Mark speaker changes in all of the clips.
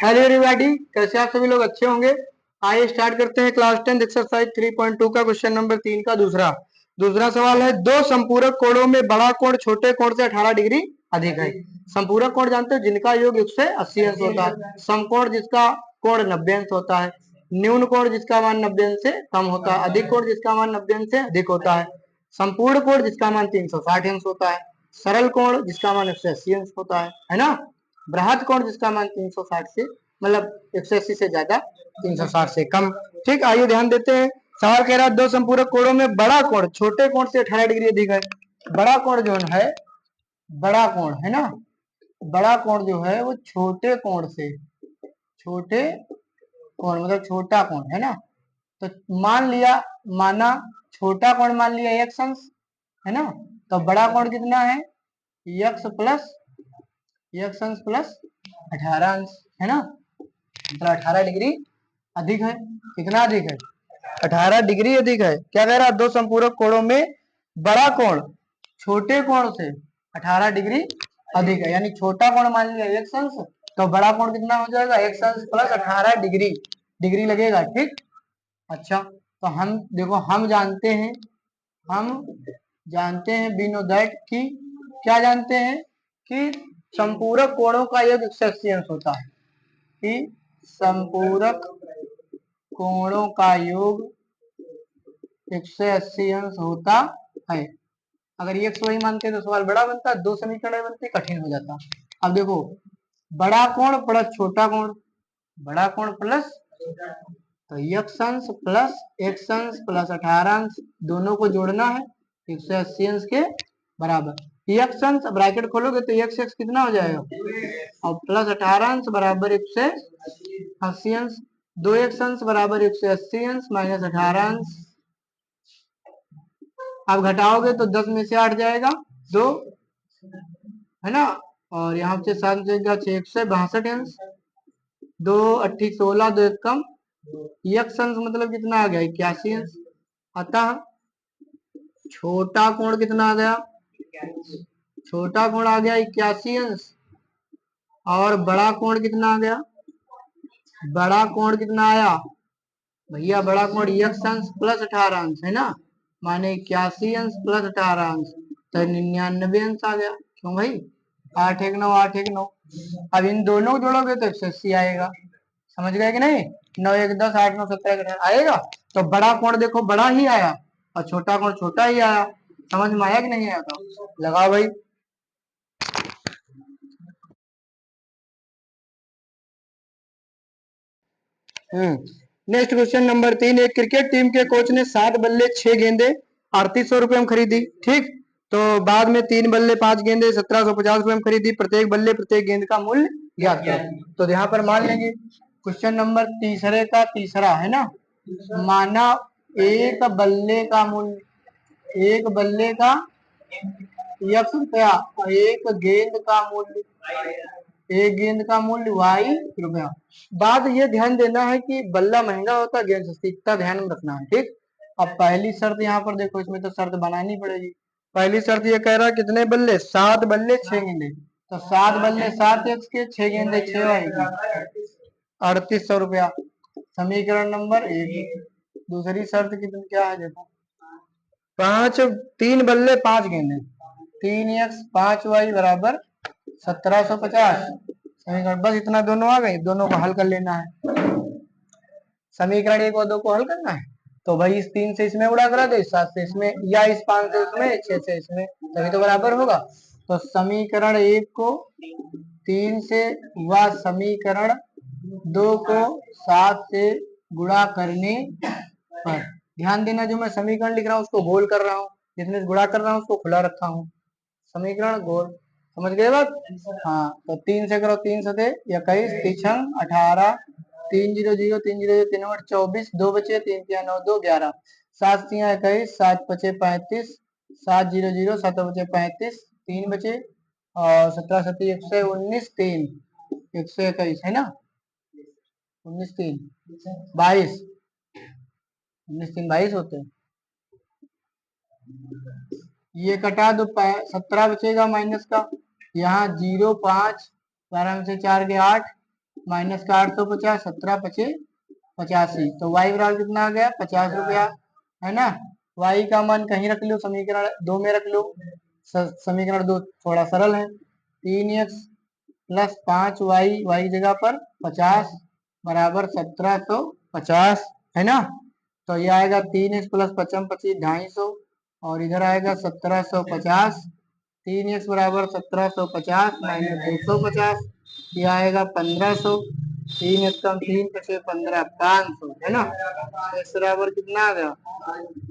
Speaker 1: Hello everybody, कैसे आप सभी लोग अच्छे होंगे। आइए स्टार्ट करते हैं क्लास 10 एक्सरसाइज 3.2 का क्वेश्चन नंबर 3 का दूसरा सवाल है। दो संपूरक कोणों में बड़ा कोण छोटे कोण से 18 डिग्री अधिक है। संपूरक कोण जानते हो, जिनका योग 180 अंश होता है। समकोण जिसका कोण 90 अंश होता है। न्यून कोण जिसका मान 90 अंश से कम होता है। अधिक कोण जिसका मान 90 अंश से अधिक होता है। संपूर्ण कोण जिसका मान 360 अंश होता है। सरल कोण जिसका मान 180 अंश होता है ना। बृहद कोण जिसका मान 360 से मतलब 180 से ज्यादा, 360 से कम। ठीक, आइए ध्यान देते हैं। सवाल कह रहा है दो संपूरक कोणों में बड़ा कोण छोटे कोण से 18 डिग्री अधिक है। बड़ा कोण जो है, बड़ा कोण है ना, बड़ा कोण जो है वो छोटे कोण से, छोटे कोण मतलब छोटा कोण है ना। तो मान लिया, माना छोटा कोण मान लिया x अंश है ना। तो बड़ा कोण कितना है, x प्लस x अंश प्लस 18 अंश है ना। मतलब 18 डिग्री अधिक है। कितना अधिक है, 18 डिग्री अधिक है। क्या कह रहा है, दो संपूरक कोणों में बड़ा कोण छोटे कोण से 18 डिग्री अधिक है। यानी छोटा कोण मान लिया x अंश, तो बड़ा कोण कितना हो जाएगा, x अंश प्लस 18 डिग्री, डिग्री लगेगा। ठीक, अच्छा तो हम देखो, हम जानते हैं वी नो दैट कि क्या जानते हैं कि संपूरक कोणों का योग 180 अंश होता है। कि संपूरक कोणों का योग 180 अंश होता है। अगर ये वही मानते तो सवाल बड़ा बनता, दो समीकरण बनते, कठिन हो जाता। अब देखो, बड़ा कोण प्लस छोटा कोण, बड़ा कोण प्लस तो x अंश प्लस x अंश प्लस 18 अंश, दोनों को जोड़ना है 180 अंश के बराबर। x अंश ब्रैकेट खोलोगे तो x कितना हो जाएगा, और प्लस 18 अंश बराबर 180 अंश। 2x अंश बराबर 180 अंश माइनस 18 अंश। अब घटाओगे तो 10 में से 8 जाएगा 2 है ना, और यहाँ से 7 जाएगा 162 अंश। 2 8 16, 2 1 कम, x अंश मतलब कितना आ गया, 81 अंश। अतः छोटा कोण कितना आ गया, छोटा कोण आ गया 81 अंश। और बड़ा कोण कितना आ गया, बड़ा कोण कितना आया भैया, बड़ा कोण x अंश प्लस 18 अंश है ना, माने 81 अंश प्लस 18 अंश तो 99 अंश आ गया। क्यों भाई, 8 1 9 8 1 9। अब इन दोनों को जोड़ोगे तो 180 आएगा। समझ गए कि नहीं, 9 1 10 8 9 17 18 आएगा। तो बड़ा कोण देखो बड़ा ही आया और छोटा कोण छोटा ही आया। समझ में आया कि नहीं आया, तो लगाओ भाई। Next question number 3। एक क्रिकेट टीम के कोच ने 7 बल्ले 6 गेंदे 3800 रुपए में खरीदी। ठीक, तो बाद में 3 बल्ले 5 गेंदे 1750 रुपए में खरीदी। प्रत्येक बल्ले प्रत्येक गेंद का मूल्य ज्ञात करो। तो यहाँ पर मान लेंगे क्वेश्चन नंबर तीसरे का तीसरा है ना, माना एक बल्ले का मूल्य, एक बल्ले का x रुपया और एक गेंद का मूल्य, एक गेंद का मूल्य y रुपया। बात ये ध्यान देना है कि बल्ला महंगा होता है, गेंद सस्ती, इतना ध्यान में रखना है। ठीक, अब पहली शर्त यहाँ पर देखो, इसमें तो शर्त बनानी पड़ेगी। पहली शर्त ये कह रहा है कितने बल्ले, 7 बल्ले 6 गेंदे। तो 7 बल्ले 7 x के, 6 गेंदे 6 y के, 3800 रुपया। समीकरण नंबर 1। दूसरी शर्त कितनी क्या है देखो, 3 बल्ले 5 गेंदे, 3x 5y बराबर 1750। समीकरण बस इतना, दोनों आ गई, दोनों को हल कर लेना है। समीकरण 1 और 2 को हल करना है। तो भाई इस 3 से इसमें उड़ा करा दो, इस 7 से इसमें, या इस 5 से इसमें, 6 से इसमें, तभी तो बराबर होगा। तो समीकरण 1 को 3 से व समीकरण 2 को 7 से गुणा करने पर, ध्यान देना जो मैं समीकरण लिख रहा हूँ उसको गोल कर रहा हूँ, जिसमें गुणा कर रहा हूँ उसको खुला रखा हूँ। समीकरण गोल, समझ गए बात। हाँ, तो 3 से करो, 3 सते 21, 3 18, 3 0 0 3 0 3 8 24, 2 बचे, 3 3 9 2 11, 7 3 21, 7 5 35, 7 0 0 7 बचे 35, 3 बचे, और 17 7 119, 3 121 है ना, 19 3 22, 19 3 22 होते हैं। ये कटा दो, 17 बचेगा माइनस का, यहाँ 0 5 12 में से 4 के 8, माइनस का 850, 17 × 5 = 85। तो y बराबर कितना आ गया? 50 रुपया, है ना। y का मान कहीं रख लो, समीकरण 2 में रख लो। समीकरण 2 थोड़ा सरल है। 3x + 5y, y जगह पर 50 बराबर 1750, है ना। तो ये आएगा 3x + 55 250, और इधर आएगा 1750। 3x बराबर 1750 - 250, ये आएगा 1500। 3x कम 3 × 15 500, है ना। x बराबर कितना आ गया?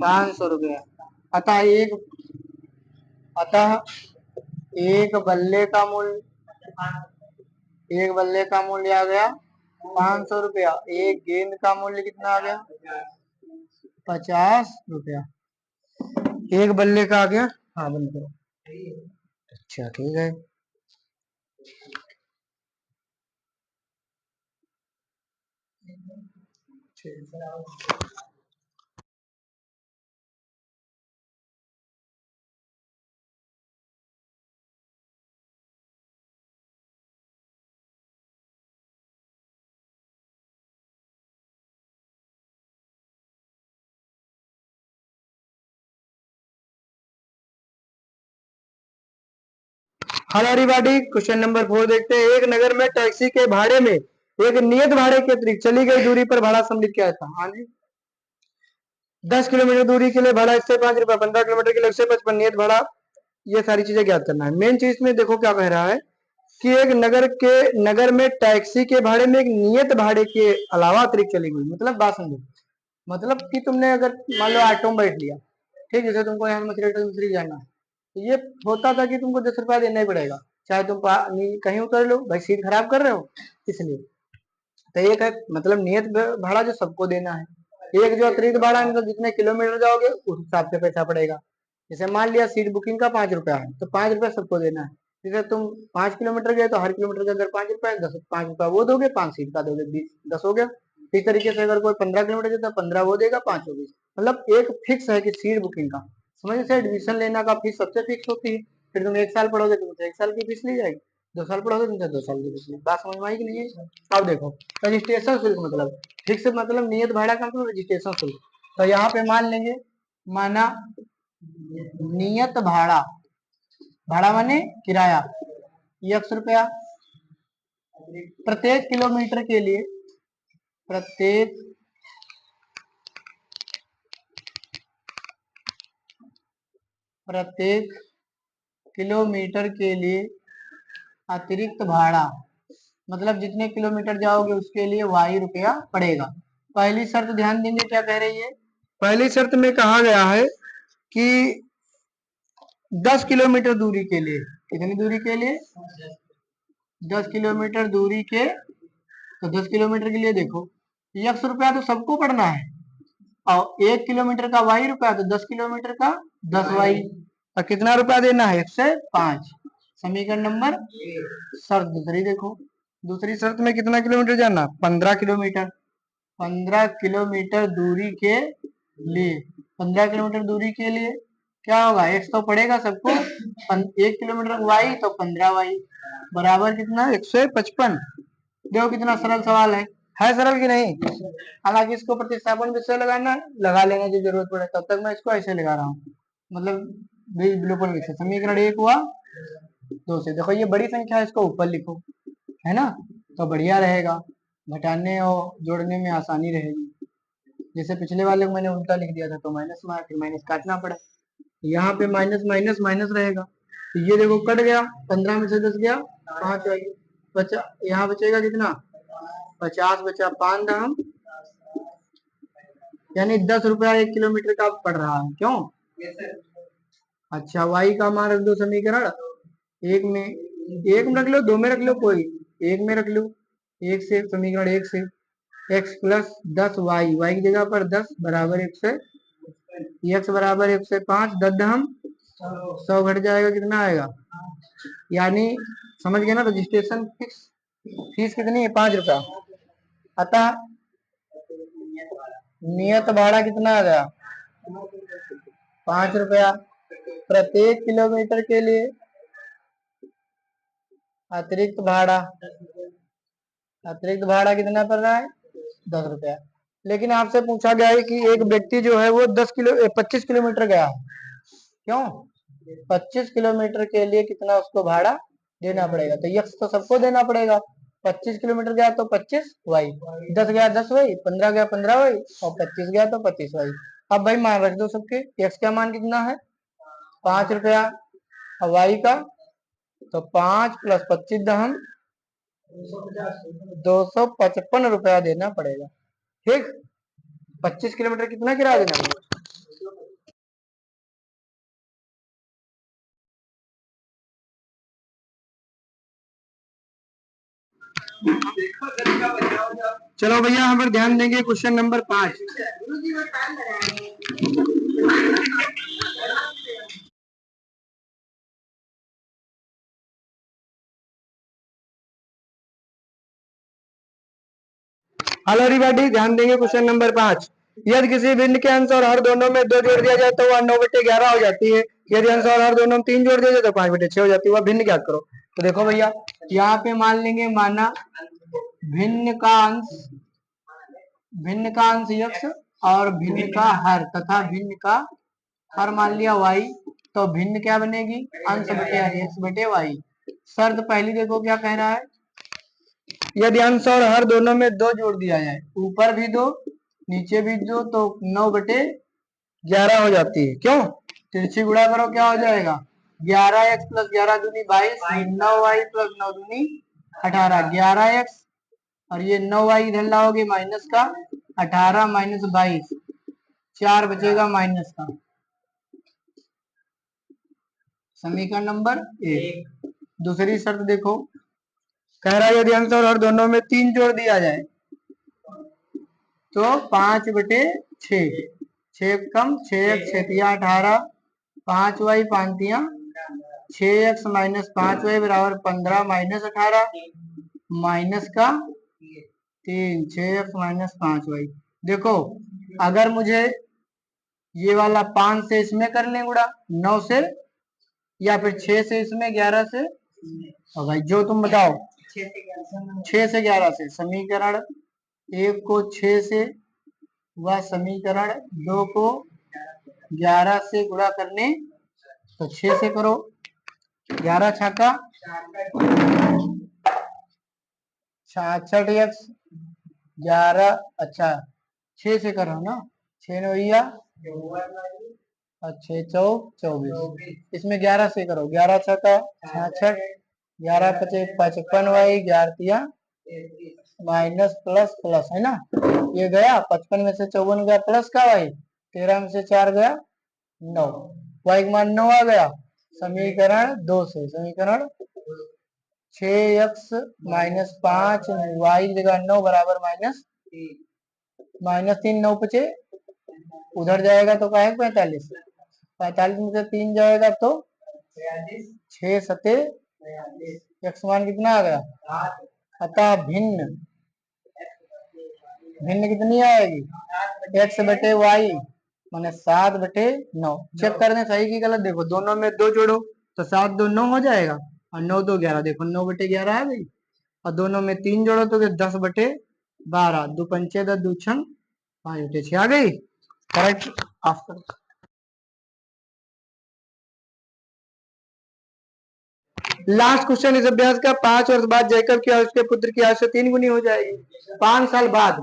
Speaker 1: 500 रुपया। अतः एक अतः एक बल्ले का मूल्य एक बल्ले का मूल्य आ गया 500 रुपया। एक गेंद का मूल्य कितना आ गया? 50 रुपया। एक बल्ले का आ गया। हाँ बंद करो। अच्छा ठीक है। हेलो एवरीबॉडी, क्वेश्चन नंबर 4 देखते हैं। एक नगर में टैक्सी के भाड़े में एक नियत भाड़े के अतिरिक्त चली गई दूरी पर भाड़ा सम्मिलित किया था। हाँ जी। 10 किलोमीटर दूरी के लिए भाड़ा 105 रुपया, 15 किलोमीटर के लिए 155 नियत भाड़ा। ये सारी चीजें ज्ञात करना है। मेन चीज में देखो क्या कह रहा है कि एक नगर में टैक्सी के भाड़े में एक नियत भाड़े के अलावा अतिरिक्त चली गई। मतलब बात समझो, मतलब कि तुमने अगर मान लो ऑटो में बैठ लिया, ठीक है, जैसे तुमको यहाँ मछली दूसरी जाना है, तो ये होता था कि तुमको 10 रुपया देना ही पड़ेगा, चाहे तुम कहीं उतर लो, भाई सीट खराब कर रहे हो इसलिए। तो एक है मतलब नियत भाड़ा जो सबको देना है। एक जो अतिरिक्त भाड़ा है, मतलब जितने किलोमीटर जाओगे उस हिसाब से पैसा पड़ेगा। जैसे मान लिया सीट बुकिंग का 5 रुपया है, तो 5 रुपया सबको देना है। जैसे तुम 5 किलोमीटर गए तो हर किलोमीटर के अंदर 5 रुपया, 5 रुपया वो दोगे, 5 सीट का दोगे, 10 हो गया। इस तरीके से अगर कोई 15 किलोमीटर जाता है, 15 वो देगा, 5 हो गई। मतलब एक फिक्स है कि सीट बुकिंग का। समझ से एडमिशन लेना का फीस सबसे फिक्स होती है। फिर तुम 1 साल पढ़ोगे तो तुमसे 1 साल की फीस ली जाएगी, 2 साल पढ़ोगे तुमसे 2 साल की फीस ली। बात समझ में आई कि नहीं है? अब देखो, रजिस्ट्रेशन शुल्क मतलब फिक्स, मतलब नियत भाड़ा का मतलब रजिस्ट्रेशन शुल्क। तो यहाँ पे मान लेंगे, माना नियत भाड़ा, भाड़ा माने किराया, 1 रुपया प्रत्येक किलोमीटर के लिए। प्रत्येक प्रत्येक किलोमीटर के लिए अतिरिक्त भाड़ा, मतलब जितने किलोमीटर जाओगे उसके लिए y रुपया पड़ेगा। पहली शर्त ध्यान देंगे क्या कह रही है। पहली शर्त में कहा गया है कि 10 किलोमीटर दूरी के लिए, कितनी दूरी के लिए? 10 किलोमीटर दूरी के, तो 10 किलोमीटर के लिए देखो 1 रुपया तो सबको पड़ना है, और 1 किलोमीटर का y रुपया, तो 10 किलोमीटर का 10y, और कितना रुपया देना है? 105। समीकरण नंबर शर्त दूसरी देखो। दूसरी शर्त में कितना किलोमीटर जाना? 15 किलोमीटर। 15 किलोमीटर दूरी के लिए, 15 किलोमीटर दूरी के लिए क्या होगा? x तो पड़ेगा सबको, 1 किलोमीटर y तो 15y बराबर कितना? 155। देखो कितना सरल सवाल है सरल कि नहीं? हालांकि इसको प्रतिस्थापन विषय लगाना लगा लेना जो जरूरत पड़े, तब तक मैं इसको ऐसे लगा रहा हूँ, मतलब विलोपन विषय। समीकरण 1 हुआ 2 से। देखो ये बड़ी संख्या है, इसको ऊपर लिखो, है ना, तो बढ़िया रहेगा, घटाने और जोड़ने में आसानी रहेगी। जैसे पिछले वाले को मैंने उल्टा लिख दिया था, तो माइनस में फिर माइनस काटना पड़ा, यहाँ पे माइनस माइनस माइनस रहेगा, तो ये देखो कट गया, 15 में से 10 गया, 5 आएगी, बचा यहाँ बचेगा कितना? 50 बचा, 5 दाम, यानी 10 रुपया 1 किलोमीटर का पड़ रहा है। क्यों? अच्छा, y का मान रख दो समीकरण एक में रख लो, 2 में रख लो, कोई एक में रख लो। एक से समीकरण 1 से x + 10y, y की जगह पर 10 बराबर 1 से x बराबर 105, 10 हम 100 घट जाएगा, कितना आएगा? यानी समझ गए ना, रजिस्ट्रेशन फिक्स फीस कितनी है? 5 रुपया। अतः नियत भाड़ा कितना आ गया? 5 रुपया प्रत्येक किलोमीटर के लिए अतिरिक्त भाड़ा, अतिरिक्त भाड़ा कितना पड़ रहा है? 10 रुपया। लेकिन आपसे पूछा गया है कि एक व्यक्ति जो है वो 25 किलोमीटर गया है। क्यों? 25 किलोमीटर के लिए कितना उसको भाड़ा देना पड़ेगा? तो यक्स तो सबको देना पड़ेगा। 25 किलोमीटर गया तो 25 वाई, 10 गया 10 वाई, 15 गया 15 वाई, और 25 गया तो 25 वाई। अब भाई मान रख दो सबके। यक्स का मान कितना है? 5 रुपया। और वाई का तो 5 + 25 दहम 255 रुपया देना पड़ेगा। ठीक। 25 किलोमीटर कितना किराया देना पड़ेगा? चलो भैया यहाँ पर ध्यान देंगे क्वेश्चन नंबर 5। हेलो एवरीबॉडी, ध्यान देंगे क्वेश्चन नंबर 5। यदि किसी भिन्न के अंश और हर दोनों में 2 जोड़ दिया जाए तो वह 9/11 हो जाती है। यदि अंश और हर दोनों में 3 जोड़ दिया जाए तो 5/6 हो जाती है। वह भिन्न ज्ञात करो। तो देखो भैया, यहाँ पे मान लेंगे, माना भिन्न का अंश यक्स और भिन्न का हर तथा भिन्न का हर मान लिया वाई। तो भिन्न क्या बनेगी? अंश बटे हर, एक्स बटे वाई। शर्त पहली देखो क्या कह रहा है। यदि अंश और हर दोनों में 2 जोड़ दिया जाए, ऊपर भी 2 नीचे भी 2, तो 9/11 हो जाती है। क्यों? तिरछी गुणा करो, क्या हो जाएगा? 11x + 11 दूनी 22, 9y + 9 दूनी 18, 11x और ये 9y इधर लाओगे माइनस का, 18 - 22, 4 बचेगा माइनस का। समीकरण नंबर 1। दूसरी शर्त देखो, कह रहा है यदि अंश और हर दोनों में 3 जोड़ दिया जाए तो 5/6, 6 कम 6x 6 18, 5y 5 6x - 5y = 15 - 18 minus का 3, 6x - 5y। देखो, अगर मुझे ये वाला 5 से इसमें कर लें गुणा, 9 से, या फिर 6 से इसमें, 11 से, और भाई जो तुम बताओ। 6 से 11 से समीकरण 1 को 6 से व समीकरण 2 को 11 से गुणा करने, तो 6 से करो। 11 छक्का 66x 11, अच्छा 6 से करो ना, 6 9 और 6 चौक 24। इसमें 11 से करो, 11 छक्का 66, 11 पचे 55 वाई, 11 माइनस प्लस प्लस है ना। ये गया 55 में से 54 गया प्लस का वाई, 13 में से 4 गया 9, वाई का मान 9 आ गया। समीकरण 2 से, समीकरण 6x - 5 वाई जगह 9 बराबर -3, 9 पचे उधर जाएगा तो क्या है 45, 45 में से 3 जाएगा तो 6 सते x मान कितना आ गया। अतः भिन्न कितनी आएगी? x बटे वाई माने 7/9। चेक करने सही की गलत। देखो दोनों में 2 जोड़ो तो 7 2 9 हो जाएगा, और 9 2 11। देखो 9/11 है भाई। और दोनों में 3 जोड़ो तो 10/12, 2 पंचे 10, 2 छंग 5/6 आ गई। करेक्ट। आफ्टर लास्ट क्वेश्चन इस अभ्यास का, 5 वर्ष बाद जैकब की आयु उसके पुत्र की आयु से 3 गुनी हो जाएगी। 5 साल बाद,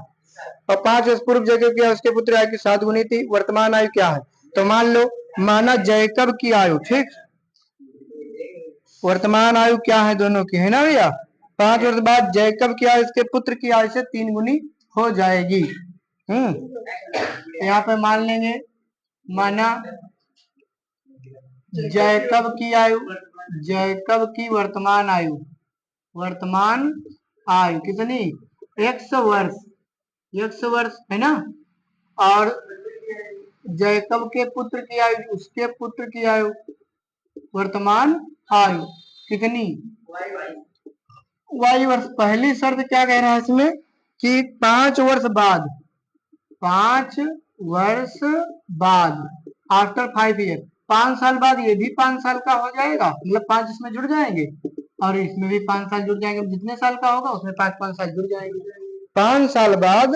Speaker 1: और 5 वर्ष पूर्व जैकब की आयु उसके पुत्र आयु की 7 गुनी थी। वर्तमान आयु क्या है? तो मान लो, माना जैकब की आयु, ठीक, वर्तमान आयु क्या है दोनों की, है ना भैया। 5 वर्ष बाद जैकब की आयु उसके पुत्र की आयु से 3 गुनी हो जाएगी। यहाँ पे मान लेंगे, माना जैकब की आयु, जैकब की वर्तमान आयु कितनी? 100 वर्ष, 100 वर्ष है ना। और जैकब के पुत्र की आयु, उसके पुत्र की आयु, वर्तमान आयु कितनी? वाई वर्ष। पहली शर्त क्या कह रहा है इसमें कि 5 वर्ष बाद, 5 वर्ष बाद, आफ्टर 5 ईयर, 5 साल बाद ये भी 5 साल का हो जाएगा, मतलब 5 इसमें जुड़ जाएंगे। और इसमें भी 5 साल जुड़ जाएंगे, जितने साल का होगा उसमें 5-5 साल जुड़ जाएंगे। 5 साल बाद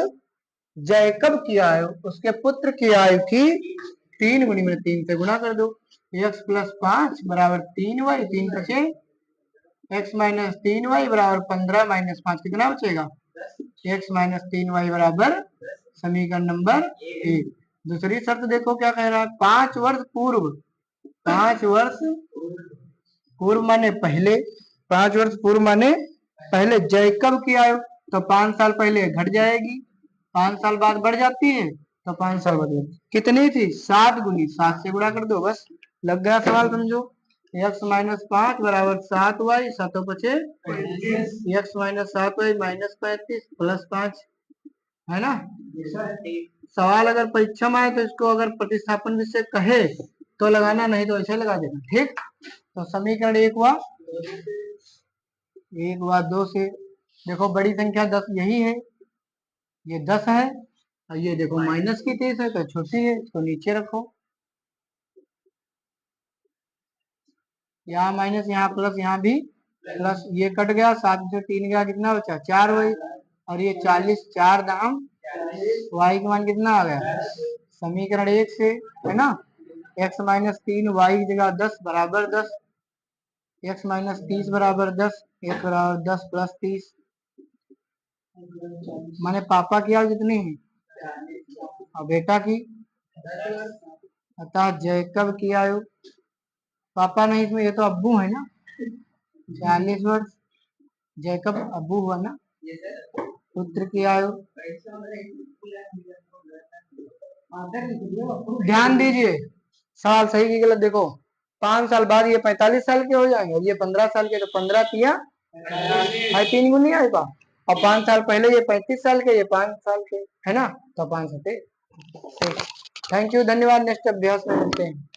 Speaker 1: जैकब की आयु उसके पुत्र की आयु की 3 गुनी में 3 से गुणा कर दो। x प्लस 5 बराबर 3y, 3 बचे x माइनस 3y बराबर 15 माइनस 5 कितना बचेगा, x माइनस 3y बराबर समीकरण नंबर 1। दूसरी शर्त देखो क्या कह रहा है, 5 वर्ष पूर्व, 5 वर्ष पूर्व माने पहले, 5 वर्ष पूर्व माने पहले जैकब की आयु, तो 5 साल पहले घट जाएगी, 5 साल बाद बढ़ जाती है, तो 5 साल बाद कितनी थी 7 गुनी, 7 से गुणा कर दो, बस लग गया सवाल समझो। x माइनस 5 बराबर 7y, 7 बचे x minus 7y minus 35 plus 5, है ना। सवाल अगर परीक्षा में आए तो इसको अगर प्रतिस्थापन विषय कहे तो लगाना, नहीं तो ऐसे लगा देना, ठीक। तो समीकरण एक हुआ 2 से, देखो बड़ी संख्या 10 यही है, ये 10 है, और ये देखो माइनस की 23 है तो छोटी है, इसको नीचे रखो, यहाँ माइनस यहाँ प्लस, यहाँ भी प्लस, ये कट गया, 7 से 3 गया, कितना बचा 4 वही, और ये 40, 4 दाम y का मान कितना आ गया, समीकरण 1 से, है ना। x माइनस 3 y की जगह 10 बराबर 10, x माइनस 30 बराबर 10, x बराबर 10 प्लस 30, माने पापा की आयु कितनी है और बेटा की, अतः जैकब की आयु, पापा नहीं इसमें, ये तो अब्बू है ना, 40 वर्ष, जैकब अब्बू हुआ ना, पुत्र की आयु, ध्यान दीजिए सवाल सही की गलत देखो, 5 साल बाद ये 45 साल के हो जाएंगे और ये 15 साल के, तो 15 तिया 3 गुनी आएगा, और 5 साल पहले ये 35 साल के, ये 5 साल के, है ना, तो 5 होते। थैंक यू, धन्यवाद, नेक्स्ट अभ्यास में मिलते हैं।